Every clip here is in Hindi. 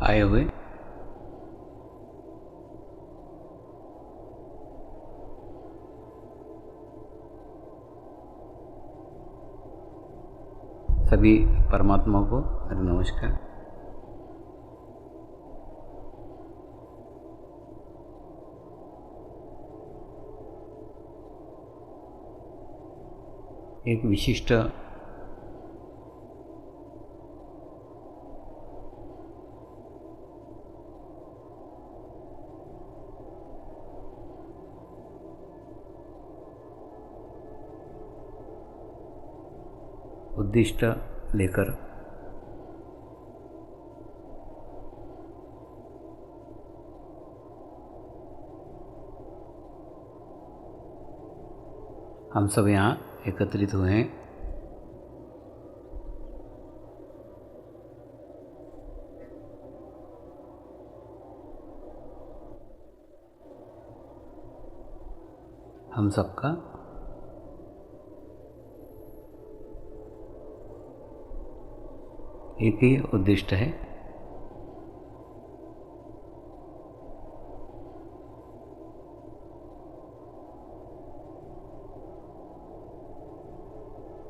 आए हुए सभी परमात्माओं को मेरा नमस्कार। एक विशिष्ट उद्दिष्ट लेकर हम सब यहाँ एकत्रित हुए हैं। हम सबका एक ही उद्दिष्ट है,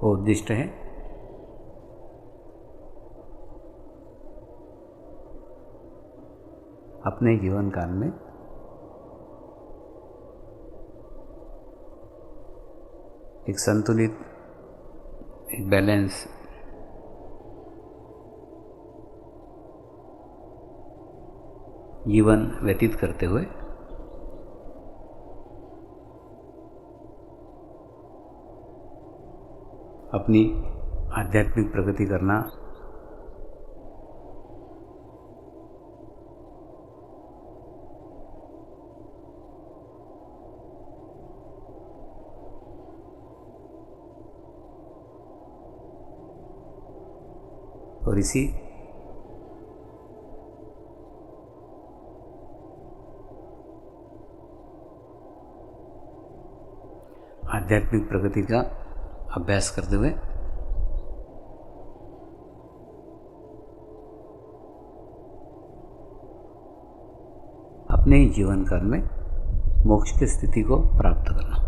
वो उद्दिष्ट है अपने जीवन काल में एक संतुलित, एक बैलेंस जीवन व्यतीत करते हुए अपनी आध्यात्मिक प्रगति करना, और इसी आध्यात्मिक प्रगति का अभ्यास करते हुए अपने जीवन काल में मोक्ष की स्थिति को प्राप्त करना।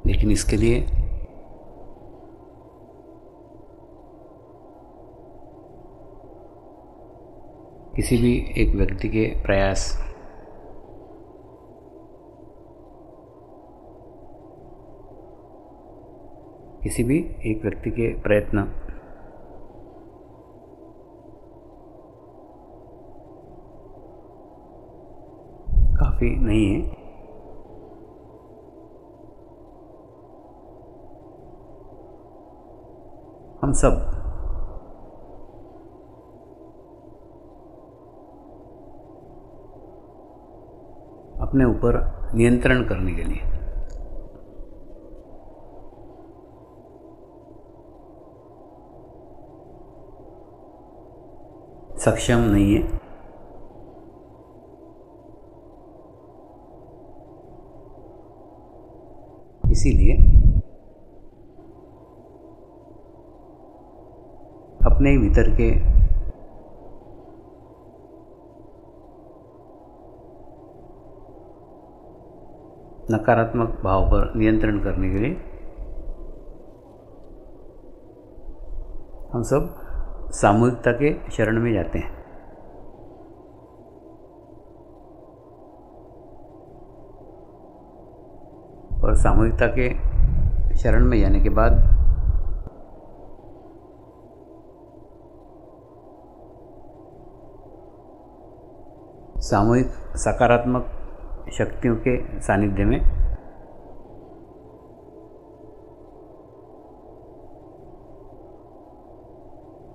लेकिन इसके लिए किसी भी एक व्यक्ति के प्रयास, किसी भी एक व्यक्ति के प्रयत्न काफ़ी नहीं है। हम सब अपने ऊपर नियंत्रण करने के लिए सक्षम नहीं है। इसीलिए अपने भीतर के नकारात्मक भाव पर नियंत्रण करने के लिए हम सब सामूहिकता के शरण में जाते हैं। और सामूहिकता के शरण में जाने के बाद सामूहिक सकारात्मक शक्तियों के सानिध्य में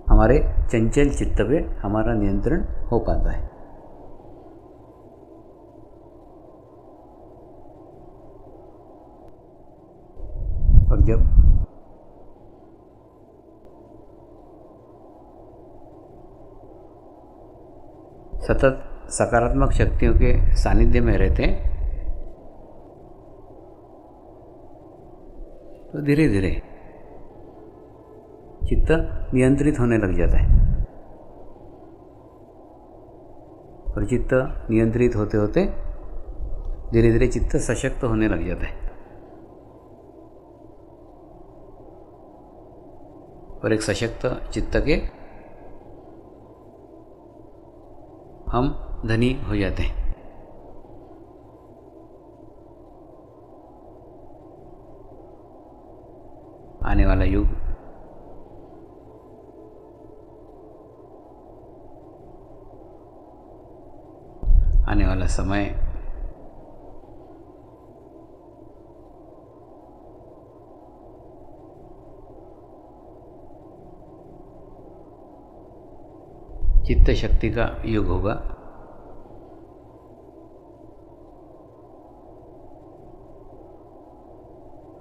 हमारे चंचल चित्त पे हमारा नियंत्रण हो पाता है। और जब सतत सकारात्मक शक्तियों के सानिध्य में रहते हैं तो धीरे धीरे चित्त नियंत्रित होने लग जाता है और चित्त नियंत्रित होते होते धीरे धीरे चित्त सशक्त होने लग जाता है और एक सशक्त चित्त के हम धनी हो जाते हैं। आने वाला युग आने वाला समय चित्त शक्ति का युग होगा।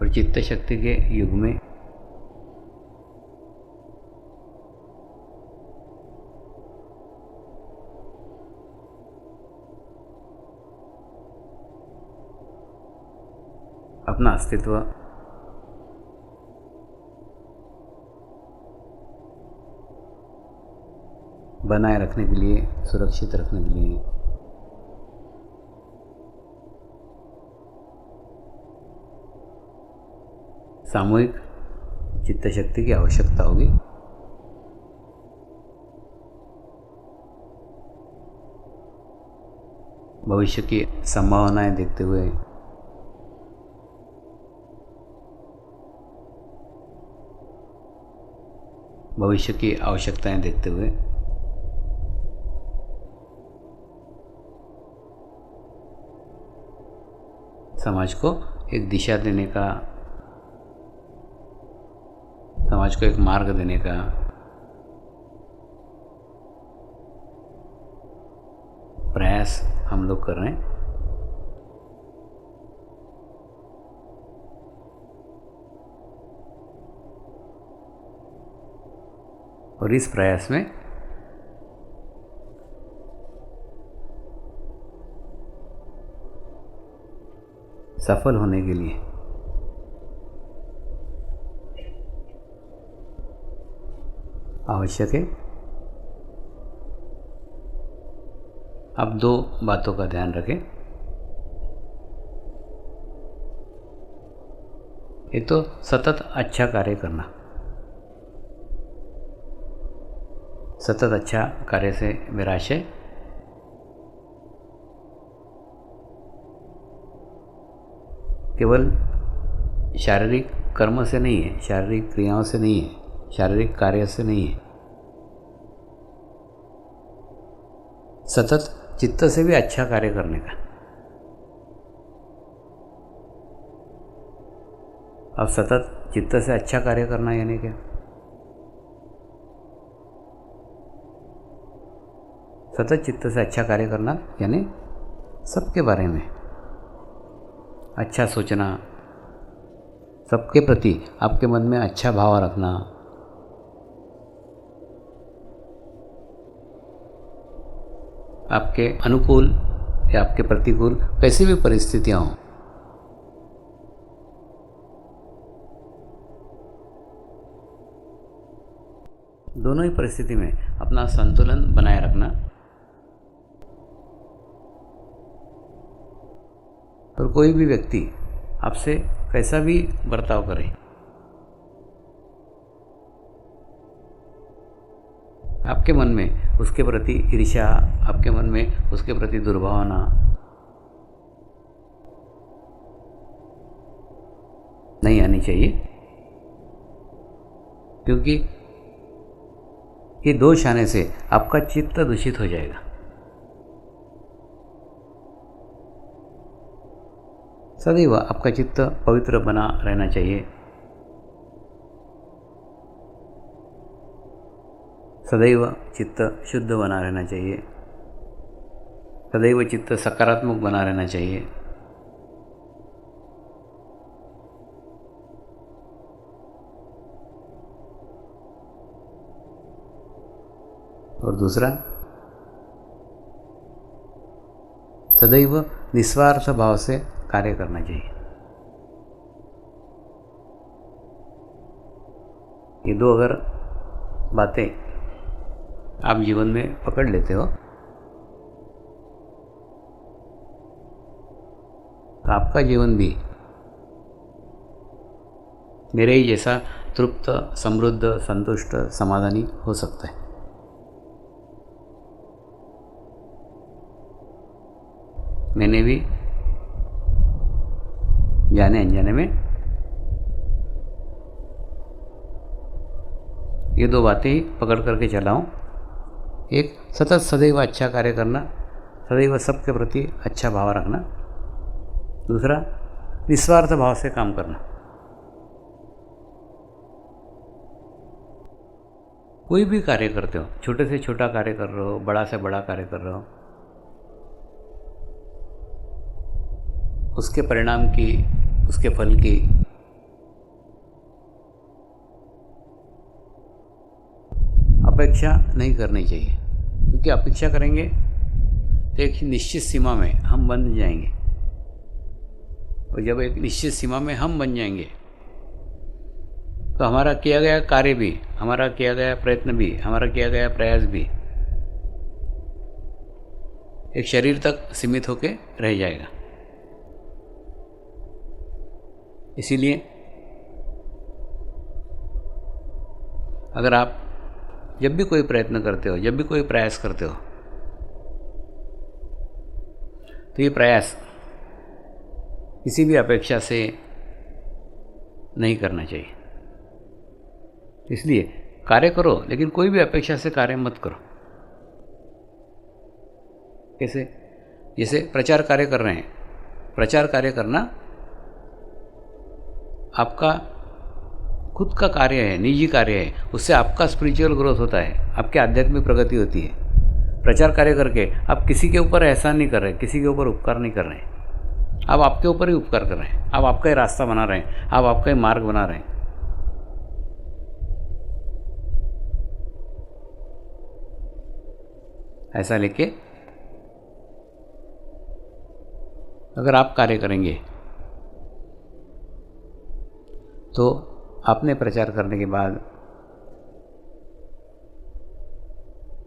और चित्त शक्ति के युग में अपना अस्तित्व बनाए रखने के लिए, सुरक्षित रखने के लिए सामूहिक चित्त शक्ति की आवश्यकता होगी। भविष्य की संभावनाएं देखते हुए भविष्य की आवश्यकताएं देखते हुए समाज को एक दिशा देने का, समाज को एक मार्ग देने का प्रयास हम लोग कर रहे हैं। और इस प्रयास में सफल होने के लिए आवश्यक है आप दो बातों का ध्यान रखें। एक तो सतत अच्छा कार्य करना, सतत अच्छा कार्य से मेरा आशय केवल शारीरिक कर्म से नहीं है, शारीरिक क्रियाओं से नहीं है, शारीरिक कार्य से नहीं है, सतत चित्त से भी अच्छा कार्य करने का। अब सतत चित्त से अच्छा कार्य करना यानी क्या? सतत चित्त से अच्छा कार्य करना यानी सबके बारे में अच्छा सोचना, सबके प्रति आपके मन में अच्छा भाव रखना, आपके अनुकूल या आपके प्रतिकूल कैसी भी परिस्थितियां हों, दोनों ही परिस्थिति में अपना संतुलन बनाए रखना। और कोई भी व्यक्ति आपसे कैसा भी बर्ताव करे, आपके मन में उसके प्रति ईर्ष्या, आपके मन में उसके प्रति दुर्भावना नहीं आनी चाहिए, क्योंकि ये दोष आने से आपका चित्त दूषित हो जाएगा। सदैव आपका चित्त पवित्र बना रहना चाहिए, सदैव चित्त शुद्ध बना रहना चाहिए, सदैव चित्त सकारात्मक बना रहना चाहिए। और दूसरा, सदैव निस्वार्थ भाव से कार्य करना चाहिए। ये दो अगर बातें आप जीवन में पकड़ लेते हो तो आपका जीवन भी मेरे ही जैसा तृप्त, समृद्ध, संतुष्ट, समाधानी हो सकता है। मैंने भी जाने अनजाने में ये दो बातें ही पकड़ करके चला हूँ। एक, सतत सदैव अच्छा कार्य करना, सदैव सबके प्रति अच्छा भाव रखना। दूसरा, निस्वार्थ भाव से काम करना। कोई भी कार्य करते हो, छोटे से छोटा कार्य कर रहे हो, बड़ा से बड़ा कार्य कर रहे हो, उसके परिणाम की, उसके फल की अपेक्षा नहीं करनी चाहिए, क्योंकि अपेक्षा करेंगे तो एक निश्चित सीमा में हम बन जाएंगे, और जब एक निश्चित सीमा में हम बन जाएंगे तो हमारा किया गया कार्य भी, हमारा किया गया प्रयत्न भी, हमारा किया गया प्रयास भी एक शरीर तक सीमित होकर रह जाएगा। इसीलिए अगर आप जब भी कोई प्रयत्न करते हो, जब भी कोई प्रयास करते हो, तो ये प्रयास किसी भी अपेक्षा से नहीं करना चाहिए। इसलिए कार्य करो, लेकिन कोई भी अपेक्षा से कार्य मत करो। कैसे? जैसे प्रचार कार्य कर रहे हैं, प्रचार कार्य करना आपका खुद का कार्य है, निजी कार्य है, उससे आपका स्पिरिचुअल ग्रोथ होता है, आपकी आध्यात्मिक प्रगति होती है। प्रचार कार्य करके आप किसी के ऊपर एहसान नहीं कर रहे, किसी के ऊपर उपकार नहीं कर रहे हैं, आप आपके ऊपर ही उपकार कर रहे हैं, आप आपका ही रास्ता बना रहे हैं, आप आपका ही मार्ग बना रहे हैं। ऐसा लेके अगर आप कार्य करेंगे तो आपने प्रचार करने के बाद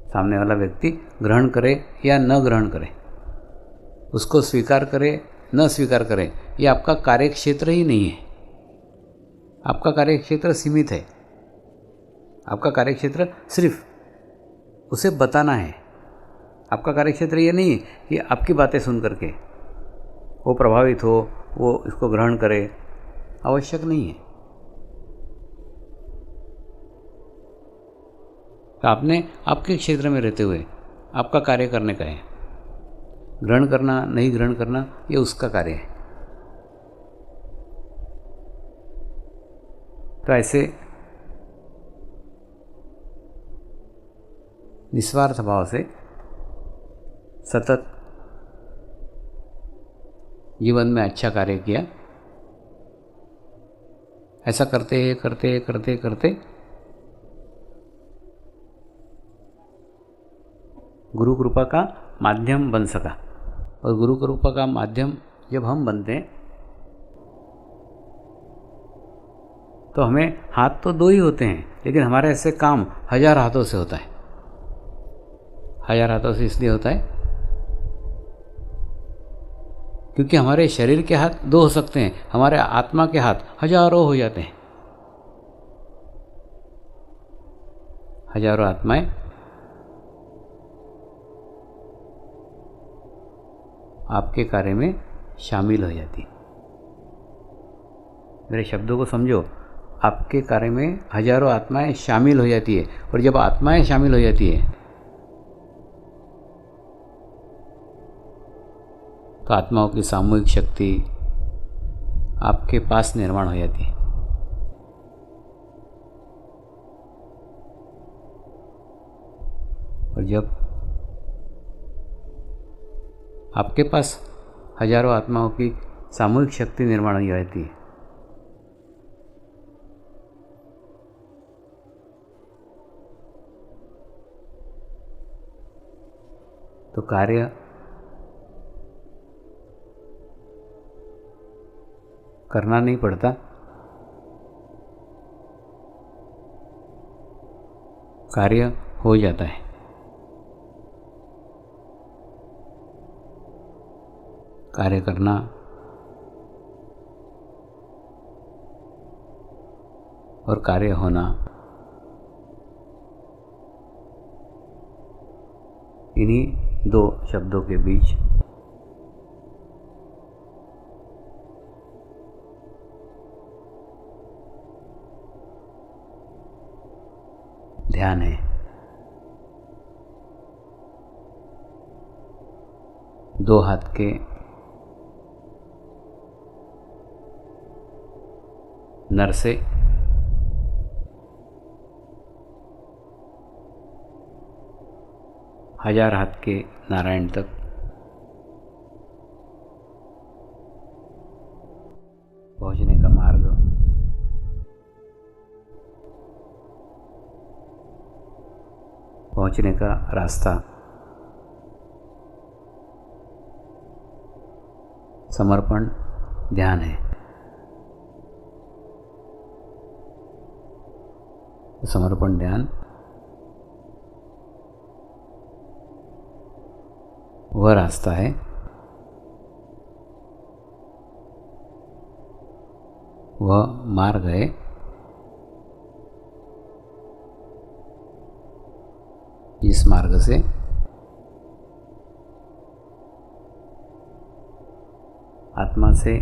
सामने वाला व्यक्ति ग्रहण करे या न ग्रहण करे, उसको स्वीकार करे न स्वीकार करे, ये आपका कार्यक्षेत्र ही नहीं है। आपका कार्यक्षेत्र सीमित है। आपका कार्यक्षेत्र सिर्फ उसे बताना है। आपका कार्यक्षेत्र ये नहीं है कि आपकी बातें सुन करके वो प्रभावित हो, वो इसको ग्रहण करे, आवश्यक नहीं है। तो आपने आपके क्षेत्र में रहते हुए आपका कार्य करने का है। ग्रहण करना नहीं ग्रहण करना ये उसका कार्य है। तो ऐसे निस्वार्थ भाव से सतत जीवन में अच्छा कार्य किया, ऐसा करते करते करते करते गुरु कृपा का माध्यम बन सका। और गुरु कृपा का माध्यम जब हम बनते हैं तो हमें हाथ तो दो ही होते हैं, लेकिन हमारे ऐसे काम 1000 हाथों से होता है। 1000 हाथों से इसलिए होता है क्योंकि हमारे शरीर के हाथ 2 हो सकते हैं, हमारे आत्मा के हाथ हजारों हो जाते हैं। हजारों आत्माएं आपके कार्य में शामिल हो जाती। मेरे शब्दों को समझो, आपके कार्य में हजारों आत्माएं शामिल हो जाती है। और जब आत्माएं शामिल हो जाती है तो आत्माओं की सामूहिक शक्ति आपके पास निर्माण हो जाती है। और जब आपके पास हजारों आत्माओं की सामूहिक शक्ति निर्माण हो जाती है तो कार्य करना नहीं पड़ता, कार्य हो जाता है। कार्य करना और कार्य होना, इन्हीं दो शब्दों के बीच ध्यान है। दो हाथ के नर से हजार हाथ के नारायण तक पहुंचने का मार्ग, पहुंचने का रास्ता समर्पण ध्यान है। समर्पण ध्यान वह रास्ता है वह मार्ग है जिस मार्ग से आत्मा से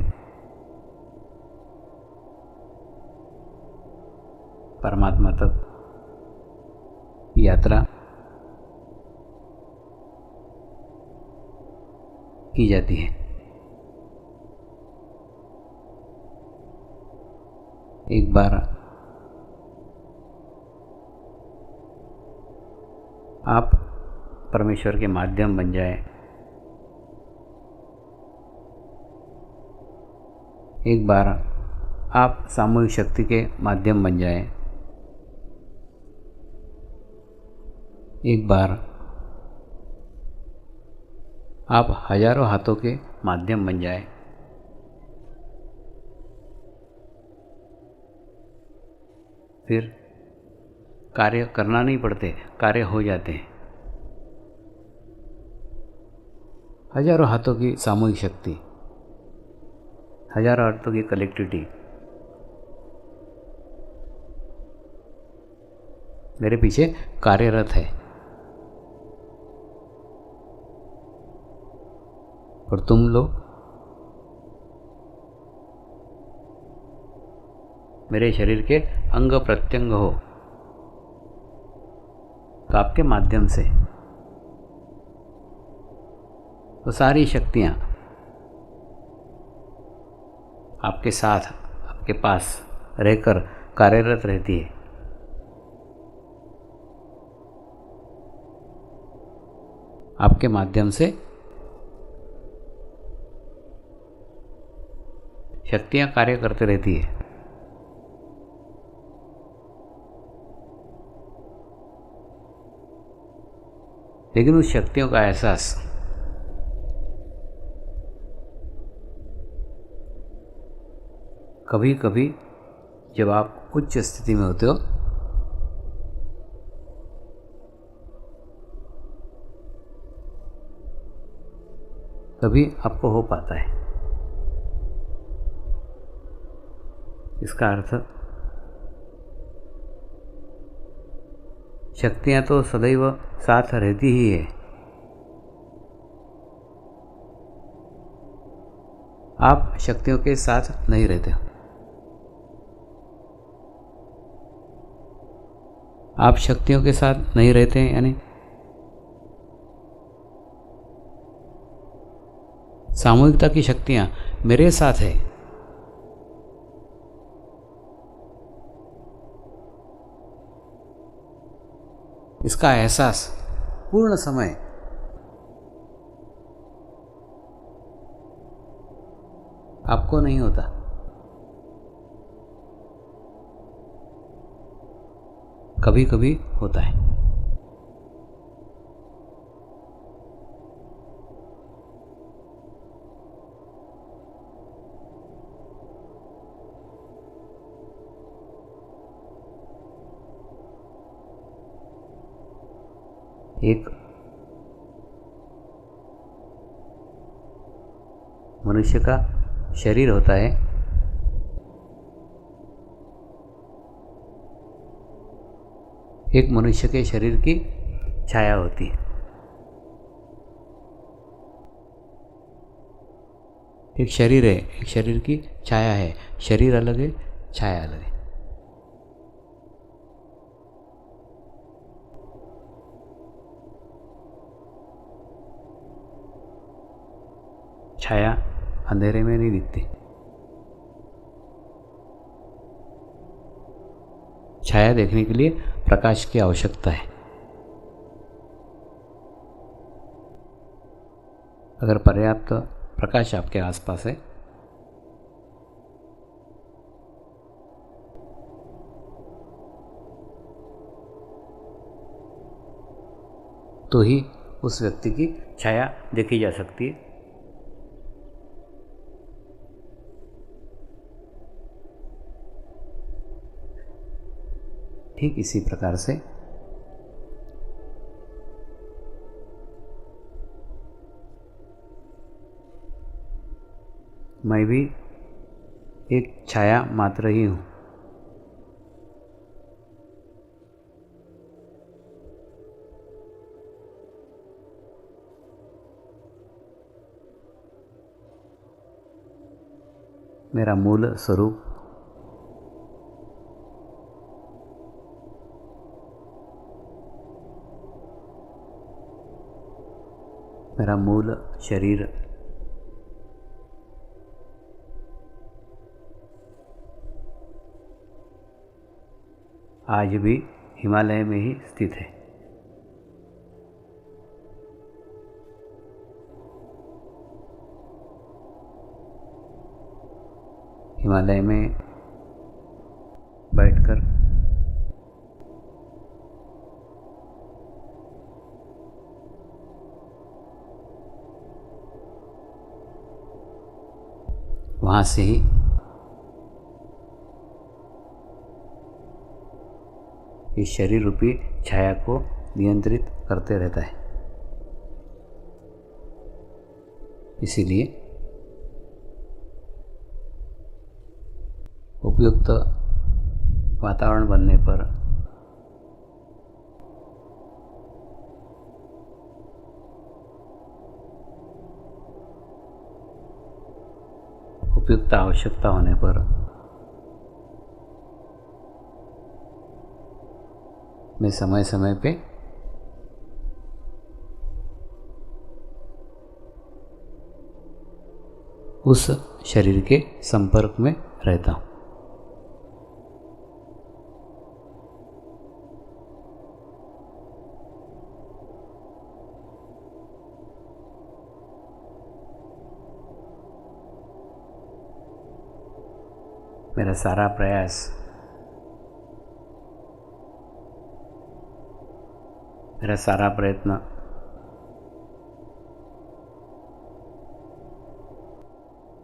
परमात्मा तक यात्रा की जाती है। एक बार आप परमेश्वर के माध्यम बन जाए, एक बार आप सामूहिक शक्ति के माध्यम बन जाए, एक बार आप हजारों हाथों के माध्यम बन जाए, फिर कार्य करना नहीं पड़ते, कार्य हो जाते हैं। हजारों हाथों की सामूहिक शक्ति, हजारों हाथों की कलेक्टिविटी मेरे पीछे कार्यरत है और तुम लोग मेरे शरीर के अंग प्रत्यंग हो। तो आपके माध्यम से तो सारी शक्तियाँ आपके साथ, आपके पास रहकर कार्यरत रहती है। आपके माध्यम से शक्तियाँ कार्य करते रहती है। लेकिन उस शक्तियों का एहसास कभी कभी जब आप उच्च स्थिति में होते हो तभी आपको हो पाता है। इसका अर्थ शक्तियाँ तो सदैव साथ रहती ही है, आप शक्तियों के साथ नहीं रहते हो। आप शक्तियों के साथ नहीं रहते हैं यानी सामूहिकता की शक्तियाँ मेरे साथ है। इसका एहसास पूर्ण समय आपको नहीं होता। कभी कभी होता है। एक मनुष्य का शरीर होता है, एक मनुष्य के शरीर की छाया होती है। एक शरीर है, एक शरीर की छाया है। शरीर अलग है, छाया अलग है। छाया अंधेरे में नहीं दिखती। छाया देखने के लिए प्रकाश की आवश्यकता है। अगर पर्याप्त प्रकाश आपके आसपास है तो ही उस व्यक्ति की छाया देखी जा सकती है। ठीक इसी प्रकार से मैं भी एक छाया मात्र ही हूँ। मेरा मूल स्वरूप मेरा मूल शरीर आज भी हिमालय में ही स्थित है। हिमालय में बैठकर वहाँ से ही इस शरीर रूपी छाया को नियंत्रित करते रहता है। इसीलिए उपयुक्त वातावरण बनने पर उपयुक्त आवश्यकता होने पर मैं समय समय पे उस शरीर के संपर्क में रहता हूँ। मेरा सारा प्रयास, मेरा सारा प्रयत्न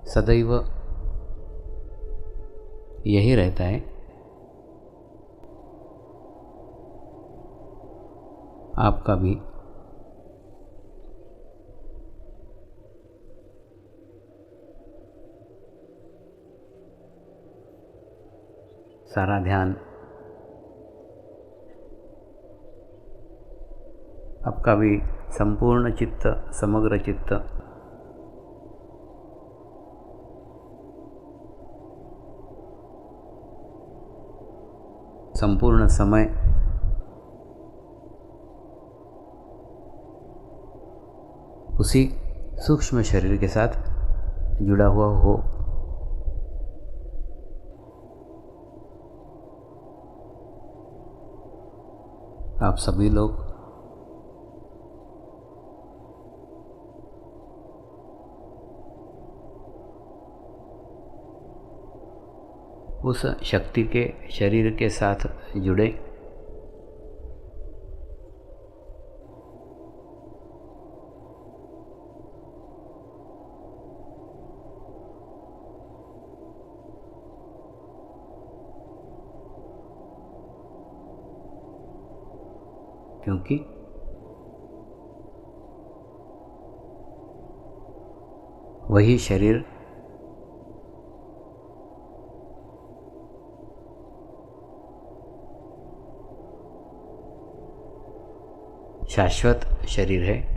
सदैव यही रहता है, आपका भी सारा ध्यान, आपका भी संपूर्ण चित्त, समग्र चित्त संपूर्ण समय उसी सूक्ष्म शरीर के साथ जुड़ा हुआ हो। आप सभी लोग उस शक्ति के शरीर के साथ जुड़े, क्योंकि वही शरीर शाश्वत शरीर है।